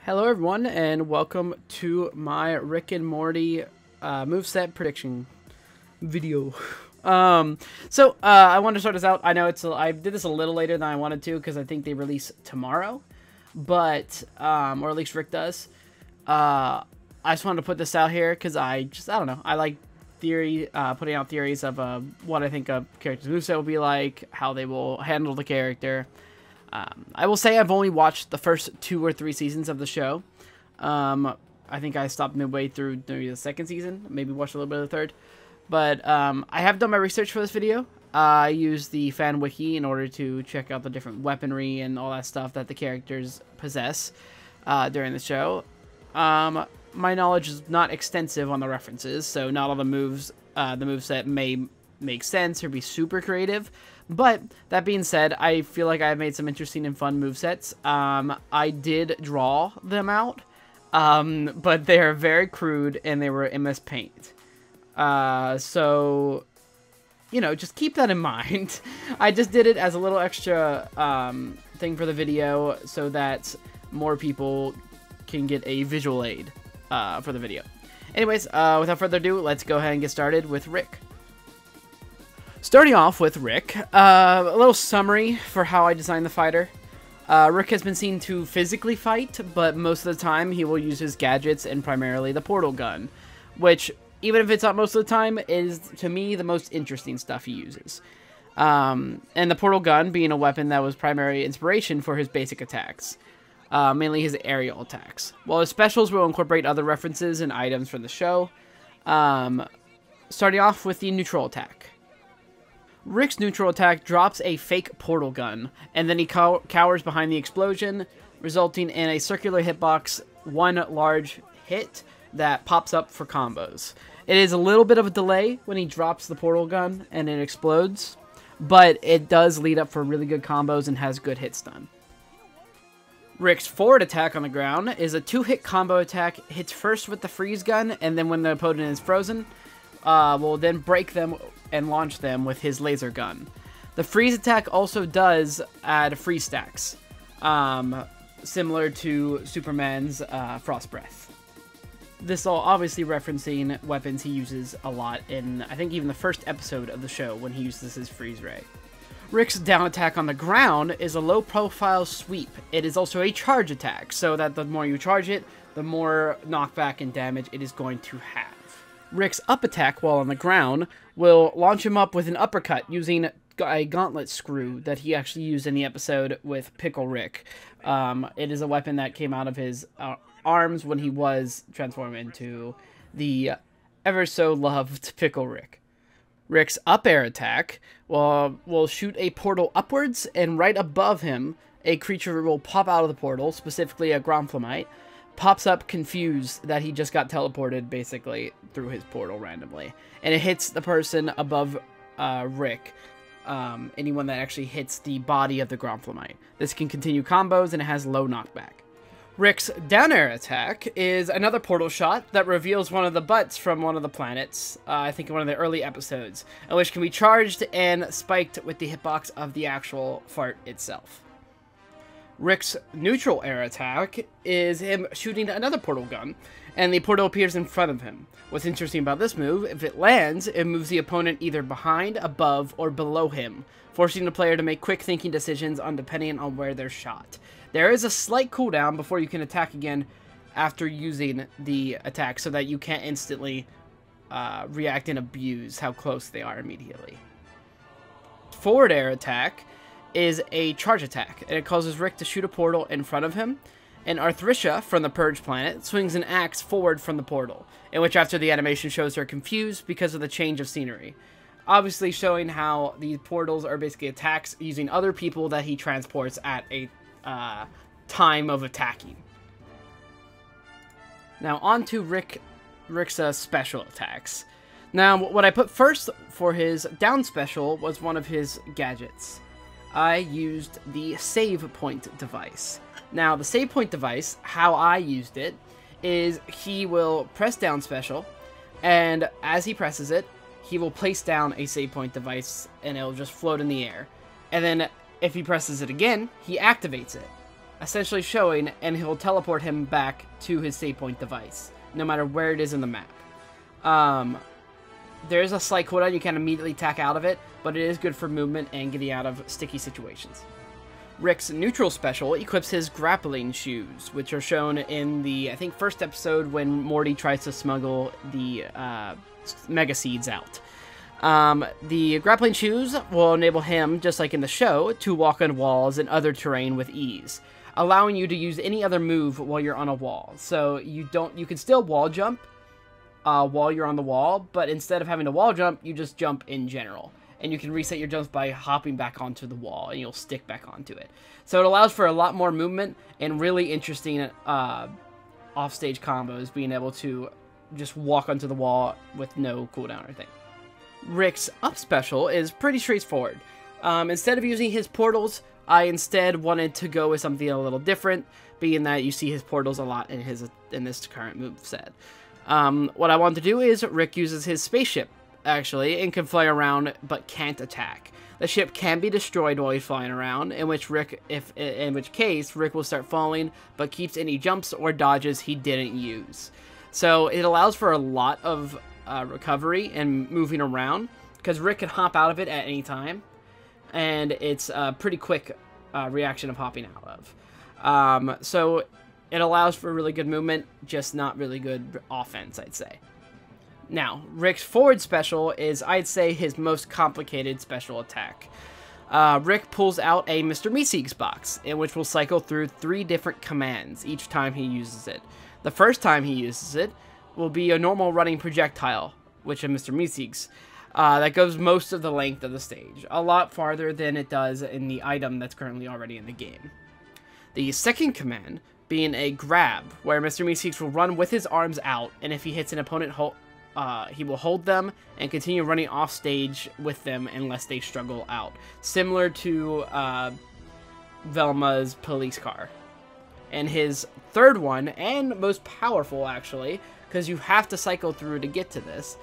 Hello everyone, and welcome to my Rick and Morty moveset prediction video. I wanted to start this out. I know I did this a little later than I wanted to because I think they release tomorrow, but or at least Rick does. I just wanted to put this out here because I don't know. I like putting out theories of what I think a character's moveset will be like, how they will handle the character. I will say I've only watched the first 2 or 3 seasons of the show. I think I stopped midway through maybe the 2nd season, maybe watched a little bit of the 3rd. But I have done my research for this video. I used the fan wiki in order to check out the different weaponry and all that stuff that the characters possess during the show. My knowledge is not extensive on the references, so not all the moveset may make sense or be super creative. But that being said, I feel like I've made some interesting and fun movesets. I did draw them out, but they are very crude and they were MS Paint. So, you know, just keep that in mind. I just did it as a little extra thing for the video so that more people can get a visual aid for the video. Anyways, without further ado, let's go ahead and get started with Rick. Starting off with Rick, a little summary for how I designed the fighter. Rick has been seen to physically fight, but most of the time he will use his gadgets and primarily the portal gun, which, even if it's not most of the time, is, to me, the most interesting stuff he uses. And the portal gun being a weapon that was primary inspiration for his basic attacks, mainly his aerial attacks. While his specials will incorporate other references and items from the show, starting off with the neutral attack. Rick's neutral attack drops a fake portal gun, and then he cowers behind the explosion, resulting in a circular hitbox, one large hit that pops up for combos. It is a little bit of a delay when he drops the portal gun and it explodes, but it does lead up for really good combos and has good hit stun. Rick's forward attack on the ground is a 2-hit combo attack, hits first with the freeze gun, and then when the opponent is frozen, will then break them and launch them with his laser gun. The freeze attack also does add freeze stacks, similar to Superman's Frost Breath. This all obviously referencing weapons he uses a lot in, I think, even the first episode of the show when he uses his freeze ray. Rick's down attack on the ground is a low-profile sweep. It is also a charge attack, so that the more you charge it, the more knockback and damage it is going to have. Rick's up attack while on the ground will launch him up with an uppercut using a gauntlet screw that he actually used in the episode with Pickle Rick. It is a weapon that came out of his arms when he was transformed into the ever-so-loved Pickle Rick. Rick's up air attack will shoot a portal upwards, and right above him, a creature will pop out of the portal, specifically a Gromflemite, pops up confused that he just got teleported basically through his portal randomly, and it hits the person above Rick, anyone that actually hits the body of the Gromflemite. This can continue combos and it has low knockback. Rick's down air attack is another portal shot that reveals one of the butts from one of the planets, I think in one of the early episodes, and which can be charged and spiked with the hitbox of the actual fart itself. Rick's neutral air attack is him shooting another portal gun, and the portal appears in front of him. What's interesting about this move, if it lands, it moves the opponent either behind, above, or below him, forcing the player to make quick thinking decisions depending on where they're shot. There is a slight cooldown before you can attack again after using the attack, so that you can't instantly react and abuse how close they are immediately. Forward air attack is a charge attack, and it causes Rick to shoot a portal in front of him, and Arthricia from the Purge planet swings an axe forward from the portal, in which after the animation shows her confused because of the change of scenery. Obviously showing how these portals are basically attacks using other people that he transports at a time of attacking. Now on to Rick's special attacks. Now what I put first for his down special was one of his gadgets. I used the save point device. Now, the save point device, how I used it, is he will press down special, and as he presses it, he will place down a save point device, and it'll just float in the air. And then, if he presses it again, he activates it. essentially showing, and he'll teleport him back to his save point device, no matter where it is in the map. There is a slight cooldown, you can immediately tack out of it, but it is good for movement and getting out of sticky situations. Rick's neutral special equips his grappling shoes, which are shown in the, I think, first episode when Morty tries to smuggle the Mega Seeds out. The grappling shoes will enable him, just like in the show, to walk on walls and other terrain with ease, allowing you to use any other move while you're on a wall. So you can still wall jump while you're on the wall, but instead of having to wall jump, you just jump in general. And you can reset your jumps by hopping back onto the wall, and you'll stick back onto it. So it allows for a lot more movement and really interesting offstage combos, being able to just walk onto the wall with no cooldown or anything. Rick's up special is pretty straightforward. Instead of using his portals, I instead wanted to go with something a little different, being that you see his portals a lot in this current moveset. What I want to do is Rick uses his spaceship, actually, and can fly around but can't attack. The ship can be destroyed while he's flying around, in which case Rick will start falling, but keeps any jumps or dodges he didn't use. So it allows for a lot of recovery and moving around, because Rick can hop out of it at any time, and it's a pretty quick reaction of hopping out of. So it allows for really good movement, just not really good offense, I'd say. Now, Rick's forward special is, I'd say, his most complicated special attack. Rick pulls out a Mr. Meeseeks box, in which will cycle through 3 different commands each time he uses it. The first time he uses it will be a normal running projectile, which is Mr. Meeseeks, that goes most of the length of the stage, a lot farther than it does in the item that's currently already in the game. The second command being a grab, where Mr. Meeseeks will run with his arms out, and if he hits an opponent, he will hold them and continue running off stage with them unless they struggle out, similar to Velma's police car. And his third one, and most powerful actually, because you have to cycle through to get to this,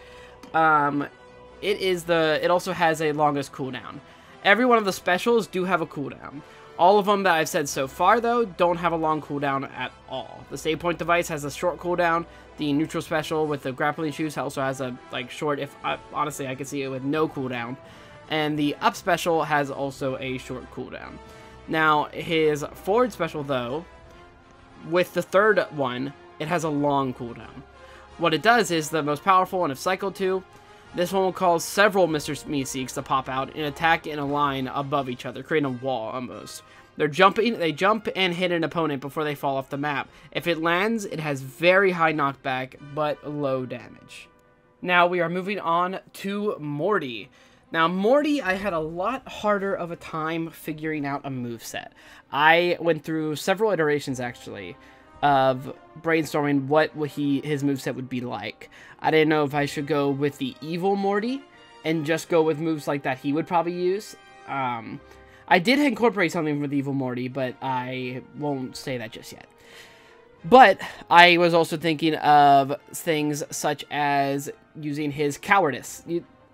it also has a longest cooldown. Every one of the specials do have a cooldown. All of them that I've said so far, though, don't have a long cooldown at all. The save point device has a short cooldown. The neutral special with the grappling shoes also has a short, honestly I could see it with no cooldown. And the up special has also a short cooldown. Now, his forward special, though, with the third one, it has a long cooldown. What it does is the most powerful one, if cycled to, this one will cause several Mr. Meeseeks to pop out and attack in a line above each other, creating a wall almost. They jump and hit an opponent before they fall off the map. If it lands, it has very high knockback, but low damage. Now we are moving on to Morty. Now Morty, I had a lot harder of a time figuring out a moveset. I went through several iterations, actually, of brainstorming what his moveset would be like. I didn't know if I should go with the evil Morty and just go with moves like that he would probably use. I did incorporate something with evil Morty, but I won't say that just yet. But I was also thinking of things such as using his cowardice,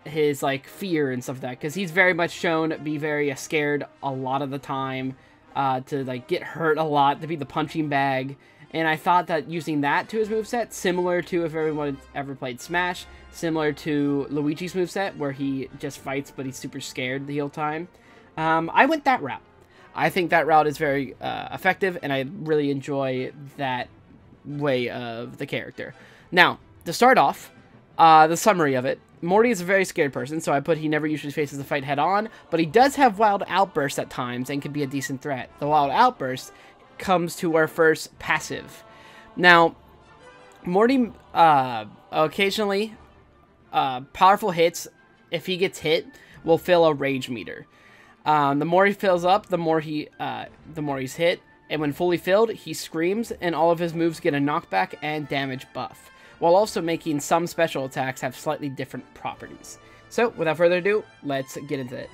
his fear and stuff like that, because he's very much shown to be very scared a lot of the time, to get hurt a lot, to be the punching bag. And I thought that using that to his moveset, similar to if everyone ever played Smash, similar to Luigi's moveset, where he just fights but he's super scared the whole time, I went that route. I think that route is very effective, and I really enjoy that way of the character. Now, to start off, the summary of it, Morty is a very scared person, so I put he never usually faces the fight head-on, but he does have wild outbursts at times and can be a decent threat. The wild outburst comes to our first passive. Now, Morty occasionally, powerful hits, if he gets hit, will fill a rage meter. The more he fills up, the more he's hit, and when fully filled, he screams, and all of his moves get a knockback and damage buff, while also making some special attacks have slightly different properties. So, without further ado, let's get into it.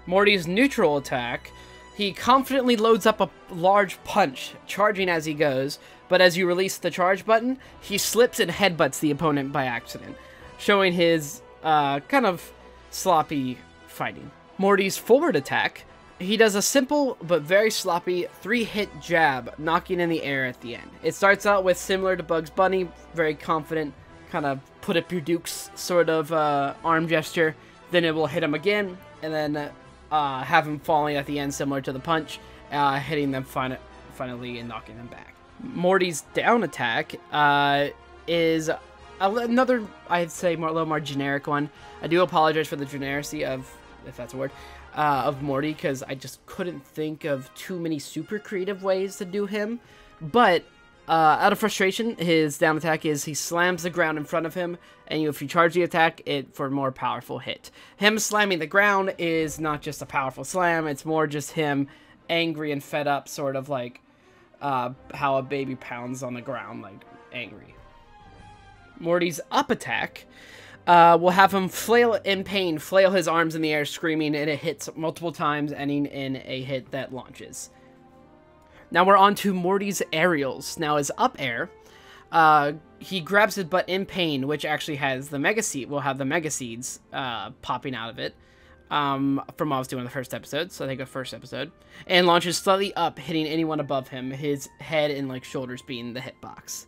Morty's neutral attack, he confidently loads up a large punch, charging as he goes, but as you release the charge button, he slips and headbutts the opponent by accident, showing his kind of sloppy fighting. Morty's forward attack, He does a simple but very sloppy 3-hit jab, knocking in the air at the end. It starts out with similar to Bugs Bunny, very confident, kind of put up your dukes sort of arm gesture. Then it will hit him again, and then have him falling at the end, similar to the punch, hitting them finally and knocking them back. Morty's down attack is another, I'd say, a little more generic one. I do apologize for the genericity of, if that's a word, of Morty, because I just couldn't think of too many super creative ways to do him. But out of frustration, his down attack is he slams the ground in front of him, and if you charge the attack, it for a more powerful hit. Him slamming the ground is not just a powerful slam, it's more just him angry and fed up, sort of like how a baby pounds on the ground, like angry. Morty's up attack will have him flail in pain, flail his arms in the air, screaming, and it hits multiple times, ending in a hit that launches. Now we're on to Morty's aerials. Now his up air, he grabs his butt in pain, which actually has the Mega Seed, will have the Mega Seeds popping out of it, from what I was doing in the first episode, so I think the first episode, and launches slightly up, hitting anyone above him, his head and like shoulders being the hitbox.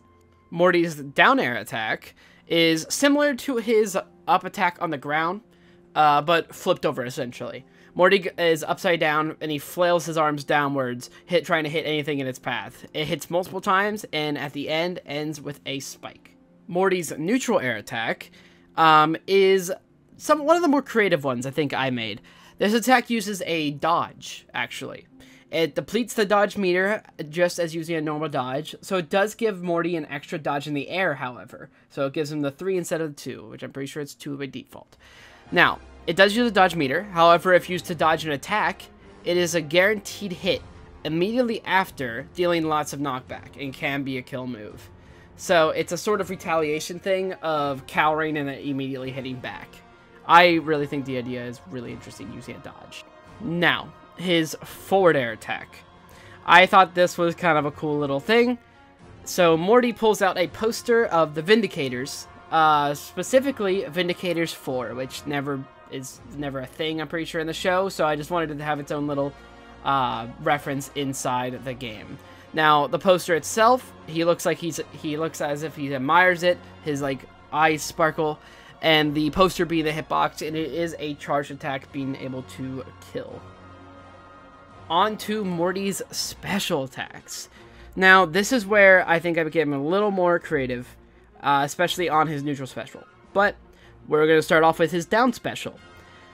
Morty's down air attack is similar to his up attack on the ground, but flipped over essentially. Morty is upside down, and he flails his arms downwards, trying to hit anything in its path. It hits multiple times, and at the end, ends with a spike. Morty's neutral air attack is one of the more creative ones I think I made. This attack uses a dodge, actually. It depletes the dodge meter, just as using a normal dodge, so it does give Morty an extra dodge in the air, however. So it gives him the 3 instead of the 2, which I'm pretty sure it's 2 by default. Now, it does use a dodge meter. However, if used to dodge an attack, it is a guaranteed hit immediately after, dealing lots of knockback, and can be a kill move. So it's a sort of retaliation thing of cowering and then immediately hitting back. I really think the idea is really interesting using a dodge. Now, his forward air attack. I thought this was kind of a cool little thing. So Morty pulls out a poster of the Vindicators, specifically Vindicators 4, which is never a thing, I'm pretty sure, in the show, so I just wanted it to have its own little reference inside the game. Now, the poster itself, he looks as if he admires it, his like eyes sparkle, and the poster being the hitbox, and it is a charged attack being able to kill. On to Morty's special attacks. Now, this is where I think I became a little more creative, especially on his neutral special. But we're going to start off with his down special.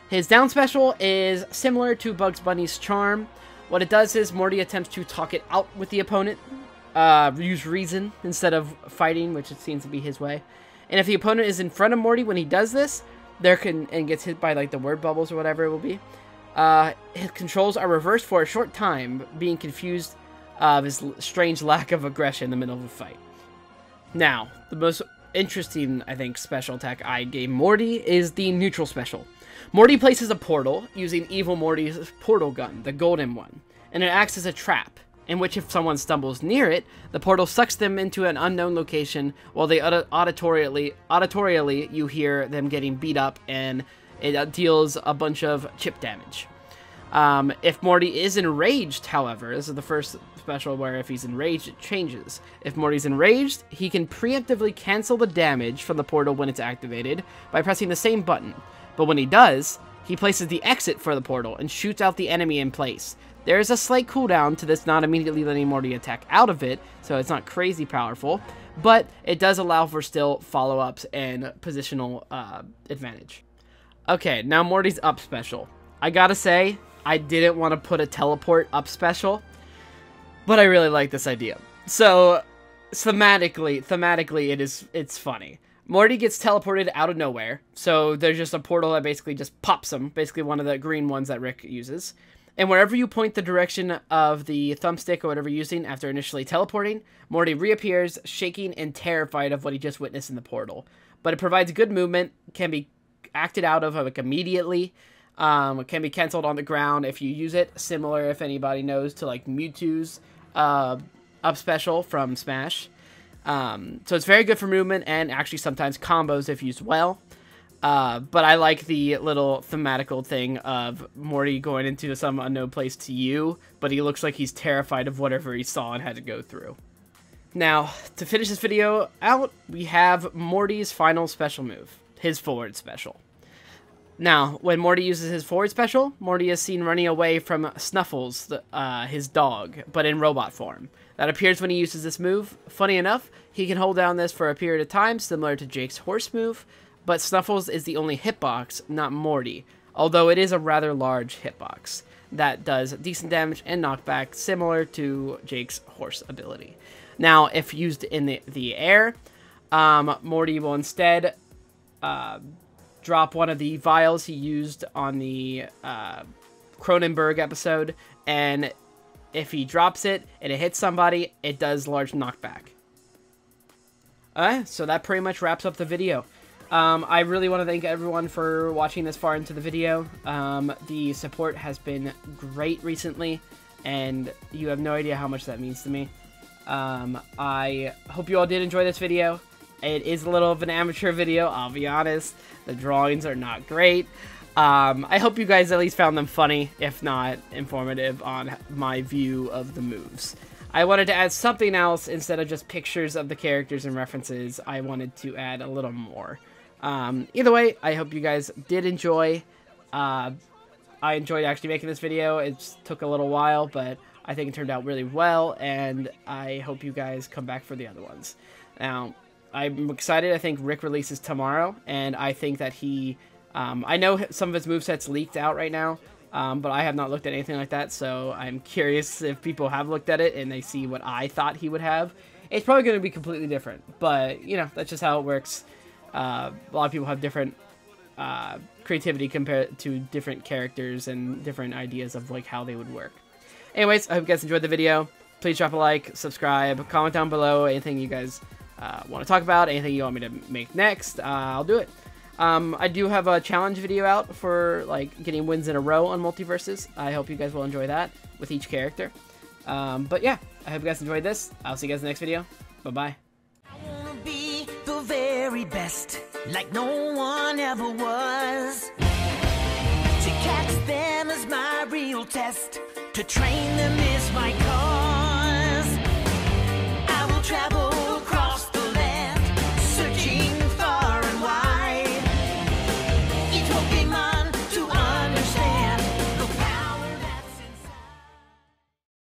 His down special is similar to Bugs Bunny's charm. What it does is Morty attempts to talk it out with the opponent, use reason instead of fighting, which it seems to be his way. And if the opponent is in front of Morty when he does this, and gets hit by like the word bubbles or whatever it will be, his controls are reversed for a short time, being confused of his strange lack of aggression in the middle of a fight. Now, the most interesting, I think, special attack I gave Morty is the neutral special. Morty places a portal using Evil Morty's portal gun, the golden one, and it acts as a trap, in which if someone stumbles near it, the portal sucks them into an unknown location, while they auditorially you hear them getting beat up, and it deals a bunch of chip damage. If Morty is enraged, however, this is the first special where if he's enraged, it changes. If Morty's enraged, he can preemptively cancel the damage from the portal when it's activated by pressing the same button. But when he does, he places the exit for the portal and shoots out the enemy in place. There is a slight cooldown to this, not immediately letting Morty attack out of it, so it's not crazy powerful, but it does allow for still follow-ups and positional advantage. Okay, now Morty's up special. I gotta say, I didn't want to put a teleport up special, but I really like this idea. So, thematically, it's funny. Morty gets teleported out of nowhere, so there's just a portal that basically just pops him, basically one of the green ones that Rick uses. And wherever you point the direction of the thumbstick or whatever you're using after initially teleporting, Morty reappears, shaking and terrified of what he just witnessed in the portal. But it provides good movement, can be acted out of like immediately, can be cancelled on the ground if you use it, similar, if anybody knows, to like Mewtwo's up special from Smash. So it's very good for movement and actually sometimes combos if used well. But I like the little thematical thing of Morty going into some unknown place to you, but he looks like he's terrified of whatever he saw and had to go through. Now, to finish this video out, we have Morty's final special move, his forward special. Now, when Morty uses his forward special, Morty is seen running away from Snuffles, his dog, but in robot form. That appears when he uses this move. Funny enough, he can hold down this for a period of time, similar to Jake's horse move, but Snuffles is the only hitbox, not Morty, although it is a rather large hitbox that does decent damage and knockback, similar to Jake's horse ability. Now, if used in the air, Morty will instead drop one of the vials he used on the Cronenberg episode, and if he drops it and it hits somebody, it does large knockback. Alright, so that pretty much wraps up the video. I really want to thank everyone for watching this far into the video. The support has been great recently, and you have no idea how much that means to me. I hope you all did enjoy this video. It is a little of an amateur video, I'll be honest. The drawings are not great. I hope you guys at least found them funny, if not informative on my view of the moves. I wanted to add something else instead of just pictures of the characters and references. I wanted to add a little more. Either way, I hope you guys did enjoy. I enjoyed actually making this video. It took a little while, but I think it turned out really well, and I hope you guys come back for the other ones. Now, I'm excited. I think Rick releases tomorrow, and I think that he... I know some of his movesets leaked out right now, but I have not looked at anything like that, so I'm curious if people have looked at it and they see what I thought he would have. It's probably going to be completely different, but, you know, that's just how it works. A lot of people have different creativity compared to different characters and different ideas of, like, how they would work. Anyways, I hope you guys enjoyed the video. Please drop a like, subscribe, comment down below anything you guys want to talk about, anything you want me to make next. I'll do it. I do have a challenge video out for, like, getting wins in a row on Multiversus. I hope you guys will enjoy that with each character. But yeah, I hope you guys enjoyed this. I'll see you guys in the next video. Bye-bye. I wanna be the very best, like no one ever was. To catch them is my real test. To train them is my cause.